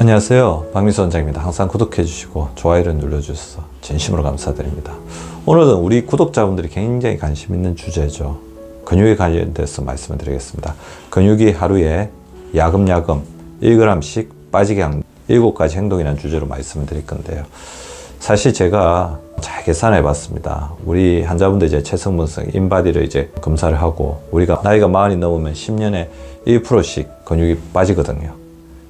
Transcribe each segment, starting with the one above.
안녕하세요, 박민수 원장입니다. 항상 구독해 주시고 좋아요를 눌러주셔서 진심으로 감사드립니다. 오늘은 우리 구독자분들이 굉장히 관심 있는 주제죠. 근육에 관련돼서 말씀을 드리겠습니다. 근육이 하루에 야금야금 1g씩 빠지게 한 7가지 행동이라는 주제로 말씀을 드릴 건데요. 사실 제가 잘 계산해 봤습니다. 우리 환자분들 이제 체성분석 인바디를 이제 검사를 하고, 우리가 나이가 40이 넘으면 10년에 1%씩 근육이 빠지거든요.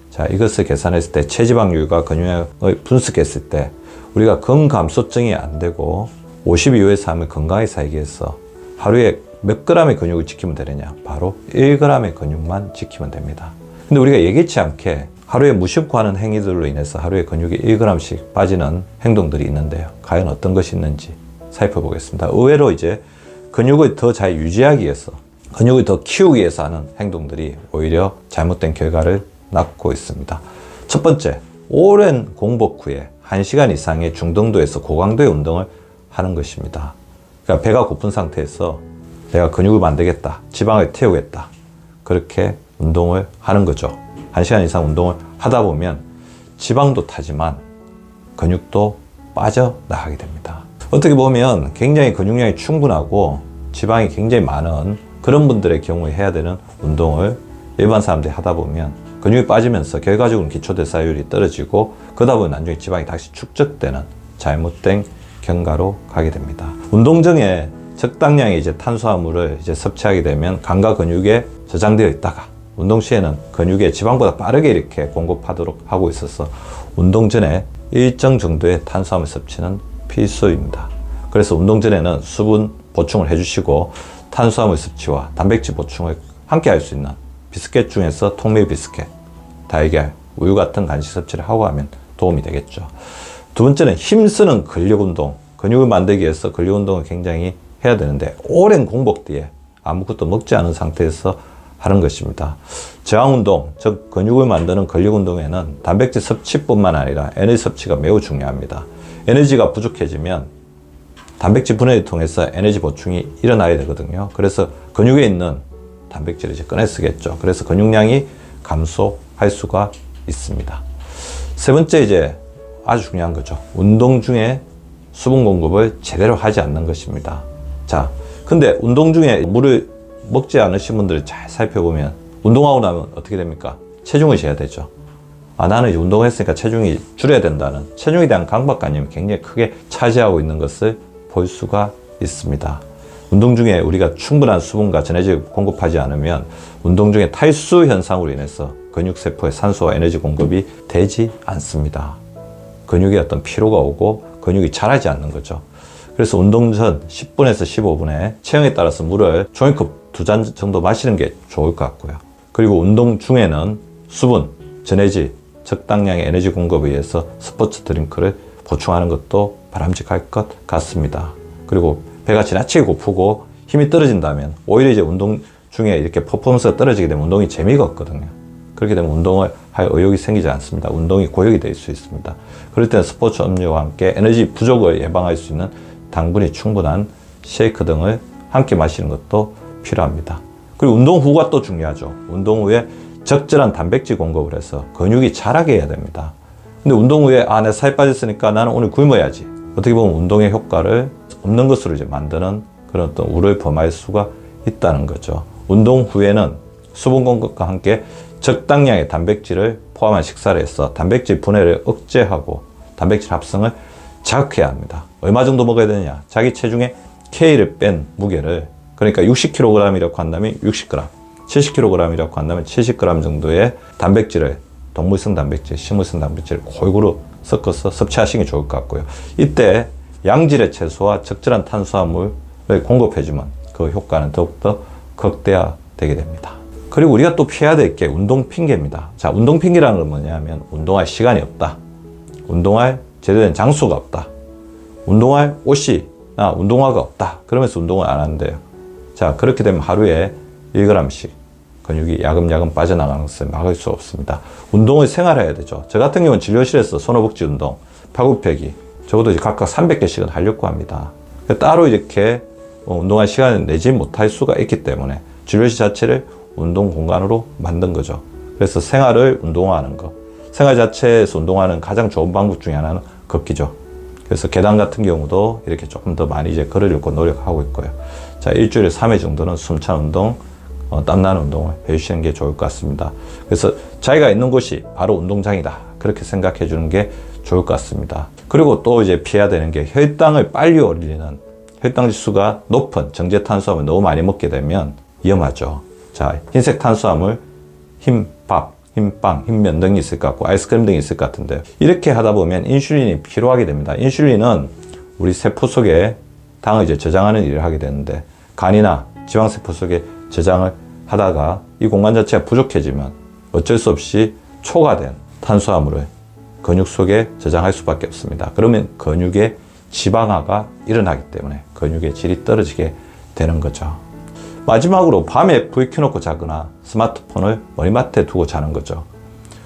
자, 이것을 계산했을 때 체지방률과 근육량을 분석했을 때 우리가 근감소증이 안 되고 50 이후에서 하면 건강하게 살기 위해서 하루에 몇 g의 근육을 지키면 되느냐? 바로 1g의 근육만 지키면 됩니다. 근데 우리가 예기치 않게 하루에 무심코 하는 행위들로 인해서 하루에 근육이 1g씩 빠지는 행동들이 있는데요. 과연 어떤 것이 있는지 살펴보겠습니다. 의외로 이제 근육을 더 잘 유지하기 위해서, 근육을 더 키우기 위해서 하는 행동들이 오히려 잘못된 결과를 낳고 있습니다. 첫 번째, 오랜 공복 후에 1시간 이상의 중등도에서 고강도의 운동을 하는 것입니다. 그러니까 배가 고픈 상태에서 내가 근육을 만들겠다, 지방을 태우겠다, 그렇게 운동을 하는 거죠. 1시간 이상 운동을 하다 보면 지방도 타지만 근육도 빠져나가게 됩니다. 어떻게 보면 굉장히 근육량이 충분하고 지방이 굉장히 많은 그런 분들의 경우에 해야 되는 운동을 일반 사람들이 하다 보면 근육이 빠지면서 결과적으로 기초대사율이 떨어지고, 그러다 보면 나중에 지방이 다시 축적되는 잘못된 경과로 가게 됩니다. 운동 중에 적당량의 이제 탄수화물을 이제 섭취하게 되면 간과 근육에 저장되어 있다가 운동 시에는 근육에 지방보다 빠르게 이렇게 공급하도록 하고 있어서 운동 전에 일정 정도의 탄수화물 섭취는 필수입니다. 그래서 운동 전에는 수분 보충을 해주시고 탄수화물 섭취와 단백질 보충을 함께 할 수 있는 비스켓 중에서 통밀 비스켓, 달걀, 우유 같은 간식 섭취를 하고 하면 도움이 되겠죠. 두 번째는 힘쓰는 근력 운동. 근육을 만들기 위해서 근력 운동을 굉장히 해야 되는데 오랜 공복 뒤에 아무것도 먹지 않은 상태에서 하는 것입니다. 저항 운동, 즉 근육을 만드는 근력 운동에는 단백질 섭취뿐만 아니라 에너지 섭취가 매우 중요합니다. 에너지가 부족해지면 단백질 분해를 통해서 에너지 보충이 일어나야 되거든요. 그래서 근육에 있는 단백질을 이제 꺼내 쓰겠죠. 그래서 근육량이 감소할 수가 있습니다. 세 번째, 이제 아주 중요한 거죠. 운동 중에 수분 공급을 제대로 하지 않는 것입니다. 자, 근데 운동 중에 물을 먹지 않으신 분들을 잘 살펴보면 운동하고 나면 어떻게 됩니까? 체중을 재야 되죠. 아, 나는 이제 운동을 했으니까 체중이 줄여야 된다는 체중에 대한 강박관념이 굉장히 크게 차지하고 있는 것을 볼 수가 있습니다. 운동 중에 우리가 충분한 수분과 전해질을 공급하지 않으면 운동 중에 탈수 현상으로 인해서 근육세포에 산소와 에너지 공급이 되지 않습니다. 근육에 어떤 피로가 오고 근육이 자라지 않는 거죠. 그래서 운동 전 10분에서 15분에 체형에 따라서 물을 종이컵 2잔 정도 마시는 게 좋을 것 같고요. 그리고 운동 중에는 수분, 전해질, 적당량의 에너지 공급에 의해서 스포츠 드링크를 보충하는 것도 바람직할 것 같습니다. 그리고 배가 지나치게 고프고 힘이 떨어진다면 오히려 이제 운동 중에 이렇게 퍼포먼스가 떨어지게 되면 운동이 재미가 없거든요. 그렇게 되면 운동을 할 의욕이 생기지 않습니다. 운동이 고역이 될 수 있습니다. 그럴 때는 스포츠 음료와 함께 에너지 부족을 예방할 수 있는 당분이 충분한 쉐이크 등을 함께 마시는 것도 필요합니다. 그리고 운동 후가 또 중요하죠. 운동 후에 적절한 단백질 공급을 해서 근육이 자라게 해야 됩니다. 근데 운동 후에 내가 살 빠졌으니까 나는 오늘 굶어야지. 어떻게 보면 운동의 효과를 없는 것으로 이제 만드는 그런 어떤 우를 범할 수가 있다는 거죠. 운동 후에는 수분 공급과 함께 적당량의 단백질을 포함한 식사를 해서 단백질 분해를 억제하고 단백질 합성을 자극해야 합니다. 얼마 정도 먹어야 되느냐? 자기 체중의 K를 뺀 무게를, 그러니까 60kg이라고 한다면 60g, 70kg이라고 한다면 70g 정도의 단백질을, 동물성 단백질, 식물성 단백질을 골고루 섞어서 섭취하시는 게 좋을 것 같고요. 이때 양질의 채소와 적절한 탄수화물을 공급해주면 그 효과는 더욱더 극대화되게 됩니다. 그리고 우리가 또 피해야 될 게 운동 핑계입니다. 자, 운동 핑계라는 건 뭐냐면 운동할 시간이 없다, 운동할 제대로 된 장소가 없다, 운동할 옷이나 운동화가 없다, 그러면서 운동을 안 하는데요. 자, 그렇게 되면 하루에 1g씩 근육이 야금야금 빠져나가는 것을 막을 수 없습니다. 운동을 생활해야 되죠. 저 같은 경우는 진료실에서 손허벅지 운동, 팔굽혀펴기, 적어도 이제 각각 300개씩은 하려고 합니다. 따로 이렇게 운동할 시간을 내지 못할 수가 있기 때문에 진료실 자체를 운동 공간으로 만든 거죠. 그래서 생활을 운동화하는 것, 생활 자체에서 운동하는 가장 좋은 방법 중에 하나는 걷기죠. 그래서 계단 같은 경우도 이렇게 조금 더 많이 이제 걸으려고 노력하고 있고요. 자, 일주일에 3회 정도는 숨찬 운동, 땀나는 운동을 해주시는 게 좋을 것 같습니다. 그래서 자기가 있는 곳이 바로 운동장이다. 그렇게 생각해 주는 게 좋을 것 같습니다. 그리고 또 이제 피해야 되는 게 혈당을 빨리 올리는, 혈당 지수가 높은 정제 탄수화물 너무 많이 먹게 되면 위험하죠. 자, 흰색 탄수화물, 흰밥, 흰빵, 흰면 등이 있을 것 같고 아이스크림 등이 있을 것 같은데, 이렇게 하다 보면 인슐린이 필요하게 됩니다. 인슐린은 우리 세포 속에 당을 이제 저장하는 일을 하게 되는데, 간이나 지방세포 속에 저장을 하다가 이 공간 자체가 부족해지면 어쩔 수 없이 초과된 탄수화물을 근육 속에 저장할 수밖에 없습니다. 그러면 근육의 지방화가 일어나기 때문에 근육의 질이 떨어지게 되는 거죠. 마지막으로 밤에 불 켜놓고 자거나 스마트폰을 머리맡에 두고 자는 거죠.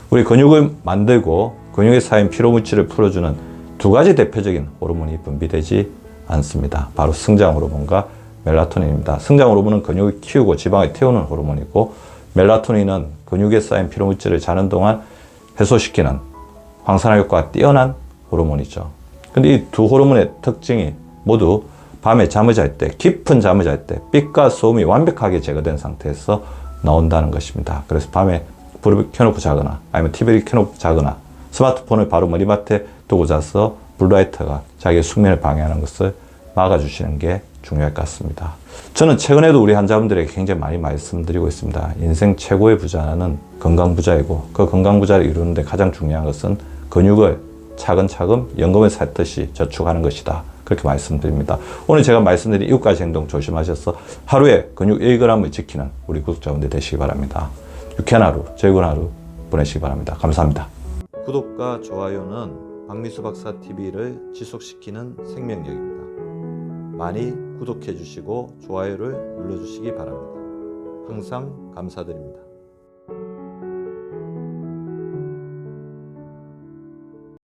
우리 근육을 만들고 근육에 쌓인 피로물질을 풀어주는 두 가지 대표적인 호르몬이 분비되지 않습니다. 바로 성장 호르몬과 멜라토닌입니다. 성장 호르몬은 근육을 키우고 지방을 태우는 호르몬이고, 멜라토닌은 근육에 쌓인 피로물질을 자는 동안 해소시키는 황산화 효과가 뛰어난 호르몬이죠. 근데 이 두 호르몬의 특징이 모두 밤에 잠을 잘 때, 깊은 잠을 잘 때 빛과 소음이 완벽하게 제거된 상태에서 나온다는 것입니다. 그래서 밤에 불을 켜놓고 자거나 아니면 TV를 켜놓고 자거나 스마트폰을 바로 머리맡에 두고 자서 블루라이트가 자기의 숙면을 방해하는 것을 막아주시는 게 중요할 것 같습니다. 저는 최근에도 우리 환자분들에게 굉장히 많이 말씀드리고 있습니다. 인생 최고의 부자는 건강 부자이고, 그 건강 부자를 이루는데 가장 중요한 것은 근육을 차근차근 연금을 샀듯이 저축하는 것이다. 그렇게 말씀드립니다. 오늘 제가 말씀드린 7가지 행동 조심하셔서 하루에 근육 1g을 지키는 우리 구독자분들 되시기 바랍니다. 유쾌한 하루, 즐거운 하루 보내시기 바랍니다. 감사합니다. 구독과 좋아요는 박미수 박사 TV를 지속시키는 생명력입니다. 많이 구독해 주시고 좋아요를 눌러 주시기 바랍니다. 항상 감사드립니다.